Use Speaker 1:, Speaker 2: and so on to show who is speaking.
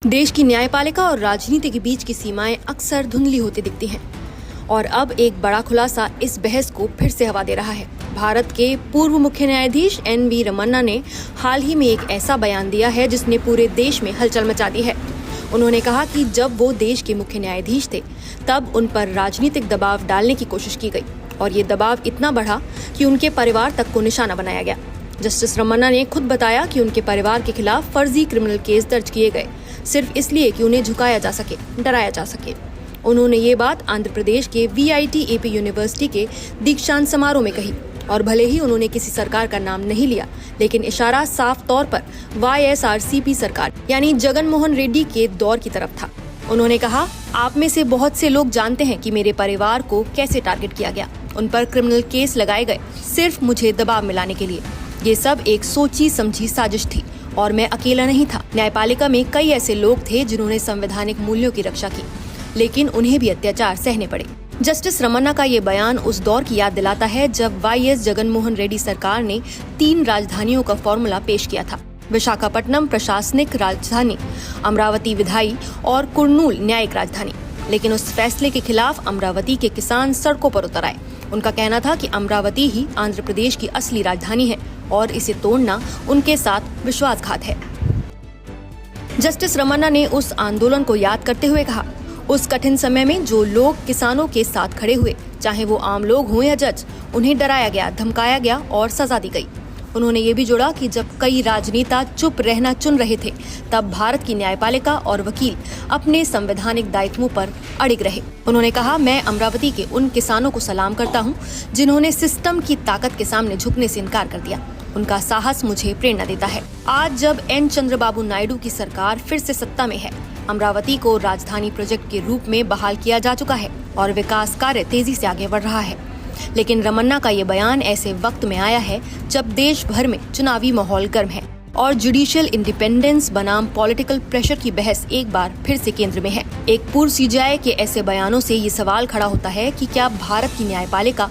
Speaker 1: देश की न्यायपालिका और राजनीति के बीच की सीमाएं अक्सर धुंधली होती दिखती हैं और अब एक बड़ा खुलासा इस बहस को फिर से हवा दे रहा है। भारत के पूर्व मुख्य न्यायाधीश एन.वी. रमन्ना ने हाल ही में एक ऐसा बयान दिया है जिसने पूरे देश में हलचल मचा दी है। उन्होंने कहा कि जब वो देश के मुख्य न्यायाधीश थे तब उन पर राजनीतिक दबाव डालने की कोशिश की गई और ये दबाव इतना बढ़ा कि उनके परिवार तक को निशाना बनाया गया। जस्टिस रमन्ना ने खुद बताया कि उनके परिवार के खिलाफ फर्जी क्रिमिनल केस दर्ज किए गए सिर्फ इसलिए कि उन्हें झुकाया जा सके, डराया जा सके। उन्होंने ये बात आंध्र प्रदेश के VIT-AP यूनिवर्सिटी के दीक्षांत समारोह में कही और भले ही उन्होंने किसी सरकार का नाम नहीं लिया, लेकिन इशारा साफ तौर पर YSRCP सरकार यानी जगन मोहन रेड्डी के दौर की तरफ था। उन्होंने कहा, आप में से बहुत से लोग जानते हैं कि मेरे परिवार को कैसे टारगेट किया गया। उन पर क्रिमिनल केस लगाए गए सिर्फ मुझे दबाव में लाने के लिए। ये सब एक सोची समझी साजिश थी और मैं अकेला नहीं था। न्यायपालिका में कई ऐसे लोग थे जिन्होंने संवैधानिक मूल्यों की रक्षा की, लेकिन उन्हें भी अत्याचार सहने पड़े। जस्टिस रमन्ना का ये बयान उस दौर की याद दिलाता है जब YS जगन मोहन रेड्डी सरकार ने 3 राजधानियों का फॉर्मूला पेश किया था। विशाखापट्टनम प्रशासनिक राजधानी, अमरावती विधायी और कुर्नूल न्यायिक राजधानी। लेकिन उस फैसले के खिलाफ अमरावती के किसान सड़कों पर उतर आए। उनका कहना था कि अमरावती ही आंध्र प्रदेश की असली राजधानी है और इसे तोड़ना उनके साथ विश्वासघात है। जस्टिस रमन्ना ने उस आंदोलन को याद करते हुए कहा, उस कठिन समय में जो लोग किसानों के साथ खड़े हुए, चाहे वो आम लोग हों या जज, उन्हें डराया गया, धमकाया गया और सजा दी गई। उन्होंने ये भी जोड़ा कि जब कई राजनेता चुप रहना चुन रहे थे, तब भारत की न्यायपालिका और वकील अपने संवैधानिक दायित्वों पर अड़िग रहे। उन्होंने कहा, मैं अमरावती के उन किसानों को सलाम करता हूं, जिन्होंने सिस्टम की ताकत के सामने झुकने से इनकार कर दिया। उनका साहस मुझे प्रेरणा देता है। आज जब N. चंद्रबाबू नायडू की सरकार फिर से सत्ता में है, अमरावती को राजधानी प्रोजेक्ट के रूप में बहाल किया जा चुका है और विकास कार्य तेजी से आगे बढ़ रहा है। लेकिन रमन्ना का ये बयान ऐसे वक्त में आया है जब देश भर में चुनावी माहौल गर्म है और जुडिशियल इंडिपेंडेंस बनाम पॉलिटिकल प्रेशर की बहस एक बार फिर से केंद्र में है। एक पूर्व CJI के ऐसे बयानों से ये सवाल खड़ा होता है कि क्या भारत की न्यायपालिका